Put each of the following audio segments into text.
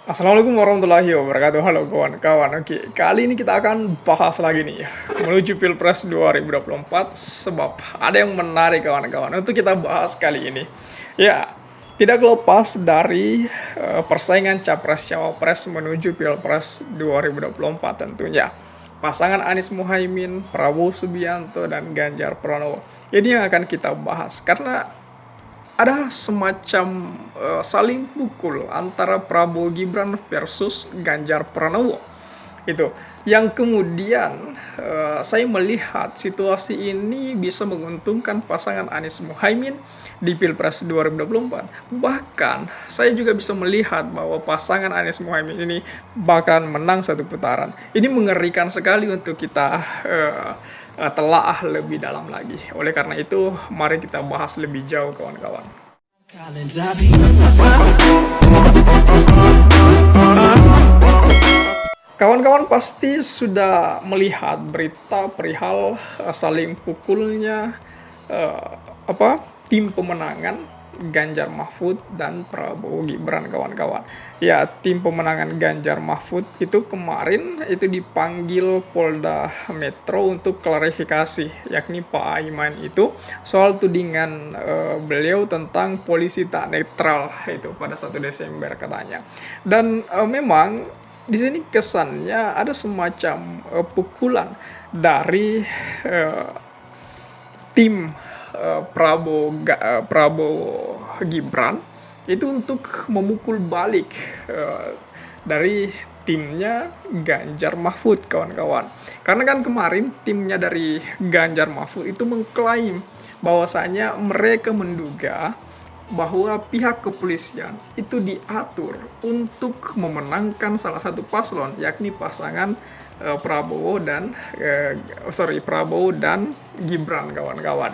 Assalamualaikum warahmatullahi wabarakatuh. Halo kawan-kawan. Oke, kali ini kita akan bahas lagi nih menuju Pilpres 2024 sebab ada yang menarik kawan-kawan untuk kita bahas kali ini. Ya, tidak lepas dari persaingan Capres-Cawapres menuju Pilpres 2024 tentunya. Pasangan Anies Muhaimin, Prabowo Subianto, dan Ganjar Pranowo. Ini yang akan kita bahas karena ada semacam saling pukul antara Prabowo Gibran versus Ganjar Pranowo. Itu yang kemudian saya melihat situasi ini bisa menguntungkan pasangan Anies Muhaimin di Pilpres 2024. Bahkan saya juga bisa melihat bahwa pasangan Anies Muhaimin ini bahkan menang satu putaran. Ini mengerikan sekali untuk kita telaah lebih dalam lagi. Oleh karena itu, mari kita bahas lebih jauh kawan-kawan. Kawan-kawan pasti sudah melihat berita perihal saling pukulnya eh, tim pemenangan Ganjar Mahfud dan Prabowo Gibran kawan-kawan. Ya, tim pemenangan Ganjar Mahfud itu kemarin itu dipanggil Polda Metro untuk klarifikasi, yakni Pak Aiman itu soal tudingan beliau tentang polisi tak netral itu pada 1 Desember katanya. Dan memang di sini kesannya ada semacam pukulan dari uh, tim Prabowo Gibran itu untuk memukul balik dari timnya Ganjar Mahfud kawan-kawan. Karena kan kemarin timnya dari Ganjar Mahfud itu mengklaim bahwasanya mereka menduga bahwa pihak kepolisian itu diatur untuk memenangkan salah satu paslon, yakni pasangan Prabowo dan Gibran kawan-kawan.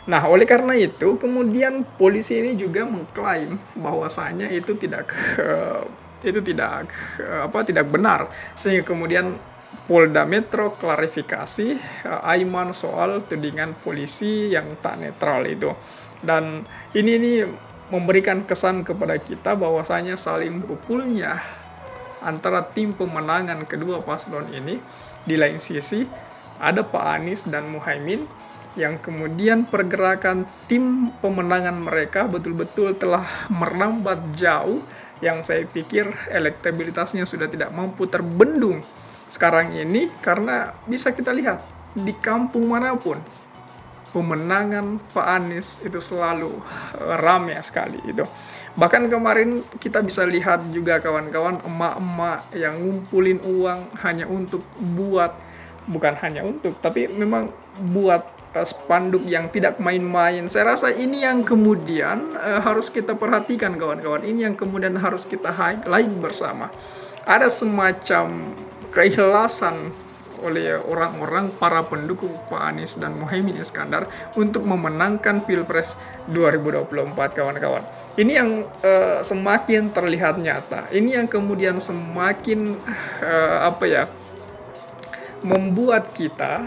Nah, oleh karena itu kemudian polisi ini juga mengklaim bahwasanya tidak benar, sehingga kemudian Polda Metro klarifikasi Aiman soal tudingan polisi yang tak netral itu. Dan ini memberikan kesan kepada kita bahwasanya saling pukulnya antara tim pemenangan kedua paslon ini. Di lain sisi ada Pak Anies dan Muhaimin yang kemudian pergerakan tim pemenangan mereka betul-betul telah merambat jauh, yang saya pikir elektabilitasnya sudah tidak mampu terbendung sekarang ini, karena bisa kita lihat di kampung manapun pemenangan Pak Anies itu selalu ramai sekali itu. Bahkan kemarin kita bisa lihat juga kawan-kawan emak-emak yang ngumpulin uang hanya untuk bukan hanya untuk, tapi memang buat spanduk yang tidak main-main. Saya rasa ini yang kemudian harus kita perhatikan kawan-kawan. Ini yang kemudian harus kita highlight bersama. Ada semacam keikhlasan oleh orang-orang para pendukung Pak Anies dan Muhaimin Iskandar untuk memenangkan Pilpres 2024 kawan-kawan. Ini yang semakin terlihat nyata. Ini yang kemudian semakin membuat kita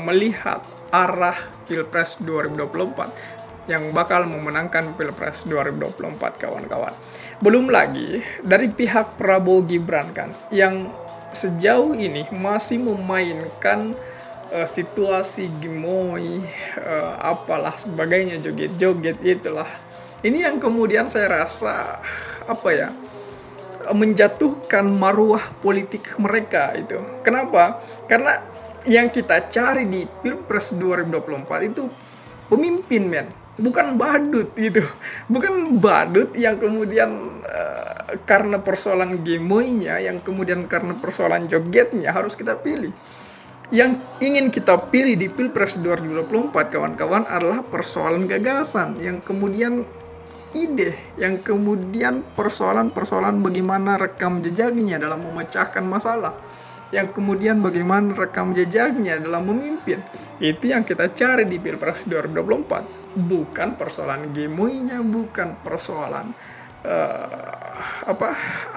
melihat arah Pilpres 2024 yang bakal memenangkan Pilpres 2024 kawan-kawan. Belum lagi dari pihak Prabowo Gibran kan yang sejauh ini masih memainkan situasi gemoy, apalah sebagainya, joget-joget itulah. Ini yang kemudian saya rasa menjatuhkan maruah politik mereka itu. Kenapa? Karena yang kita cari di Pilpres 2024 itu pemimpin, men, bukan badut gitu. Bukan badut yang kemudian karena persoalan gemoynya, yang kemudian karena persoalan jogetnya harus kita pilih. Yang ingin kita pilih di Pilpres 2024 kawan-kawan adalah persoalan gagasan, yang kemudian ide, yang kemudian persoalan-persoalan bagaimana rekam jejaknya dalam memecahkan masalah, yang kemudian bagaimana rekam jejaknya dalam memimpin. Itu yang kita cari di Pilpres 2024, bukan persoalan gemoynya, bukan persoalan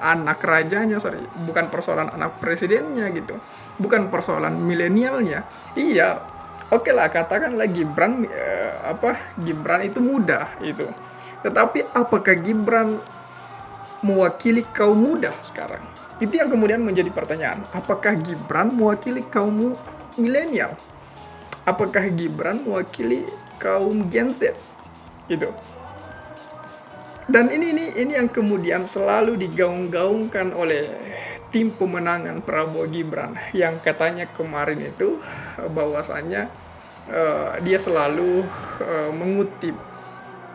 anak rajanya, bukan persoalan anak presidennya gitu, bukan persoalan milenialnya. Iya, oke lah, katakanlah Gibran itu muda itu, tetapi apakah Gibran mewakili kaum muda sekarang. Itu yang kemudian menjadi pertanyaan. Apakah Gibran mewakili kaum milenial? Apakah Gibran mewakili kaum Gen Z? Gitu. Dan ini yang kemudian selalu digaung-gaungkan oleh tim pemenangan Prabowo Gibran yang katanya kemarin itu bahwasannya dia selalu mengutip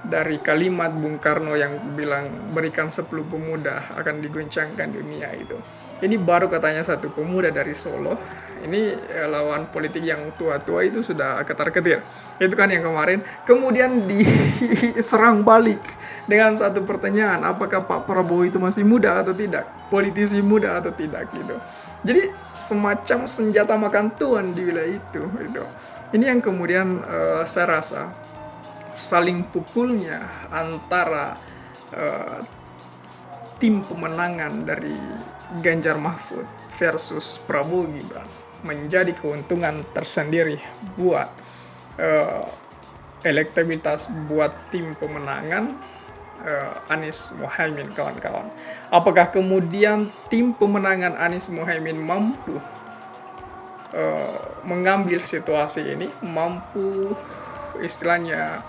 dari kalimat Bung Karno yang bilang berikan 10 pemuda akan diguncangkan dunia itu. Ini baru katanya satu pemuda dari Solo. Ini lawan politik yang tua-tua itu sudah ketar-ketir. Itu kan yang kemarin. Kemudian diserang balik dengan satu pertanyaan. Apakah Pak Prabowo itu masih muda atau tidak? Politisi muda atau tidak gitu. Jadi semacam senjata makan tuan di wilayah itu. Gitu. Ini yang kemudian saya rasa saling pukulnya antara tim pemenangan dari Ganjar Mahfud versus Prabowo Gibran menjadi keuntungan tersendiri buat elektabilitas buat tim pemenangan Anies Mohaimin kawan-kawan. Apakah kemudian tim pemenangan Anies Mohaimin mampu mengambil situasi ini, mampu istilahnya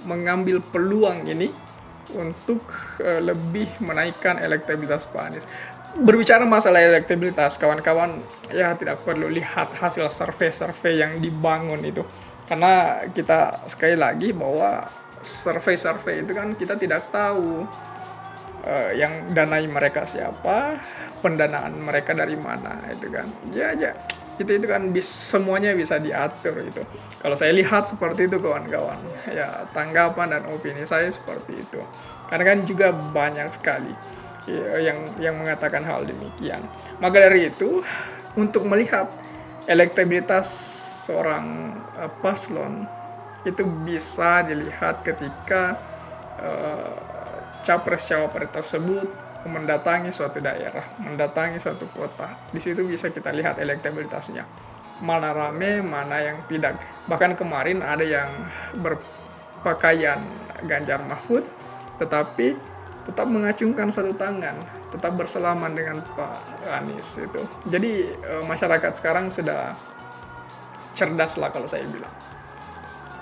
mengambil peluang ini untuk lebih menaikkan elektabilitas Pak Anies. Berbicara masalah elektabilitas, kawan-kawan ya tidak perlu lihat hasil survei-survei yang dibangun itu, karena kita sekali lagi bahwa survei-survei itu kan kita tidak tahu yang danai mereka siapa, pendanaan mereka dari mana itu kan. Ya itu kan semuanya bisa diatur itu. Kalau saya lihat seperti itu kawan-kawan, ya tanggapan dan opini saya seperti itu. Karena kan juga banyak sekali yang mengatakan hal demikian. Maka dari itu, untuk melihat elektabilitas seorang paslon itu bisa dilihat ketika capres-cawapres tersebut mendatangi suatu daerah, mendatangi suatu kota. Di situ bisa kita lihat elektabilitasnya. Mana rame, mana yang tidak. Bahkan kemarin ada yang berpakaian Ganjar Mahfud, tetapi tetap mengacungkan satu tangan, tetap bersalaman dengan Pak Anies itu. Jadi masyarakat sekarang sudah cerdas lah kalau saya bilang.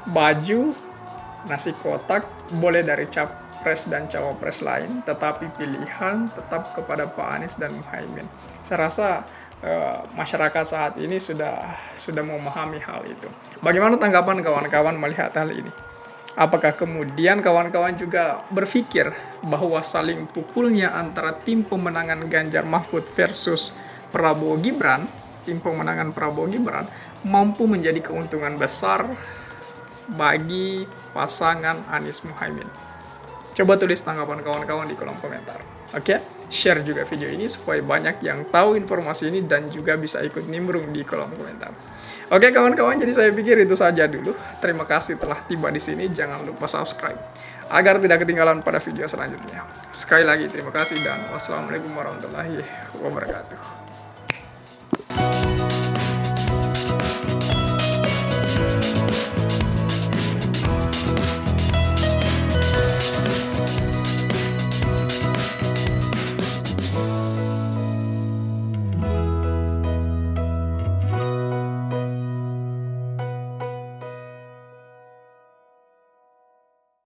Baju, nasi kotak, boleh dari capres dan cawapres lain, tetapi pilihan tetap kepada Pak Anies dan Muhaimin. Saya rasa masyarakat saat ini sudah memahami hal itu. Bagaimana tanggapan kawan-kawan melihat hal ini? Apakah kemudian kawan-kawan juga berpikir bahwa saling pukulnya antara tim pemenangan Ganjar Mahfud versus Prabowo Gibran, tim pemenangan Prabowo Gibran, mampu menjadi keuntungan besar bagi pasangan Anies Muhaimin? Coba tulis tanggapan kawan-kawan di kolom komentar. Oke, share juga video ini supaya banyak yang tahu informasi ini dan juga bisa ikut nimbrung di kolom komentar. Oke kawan-kawan, jadi saya pikir itu saja dulu. Terima kasih telah tiba di sini. Jangan lupa subscribe agar tidak ketinggalan pada video selanjutnya. Sekali lagi terima kasih dan wassalamualaikum warahmatullahi wabarakatuh.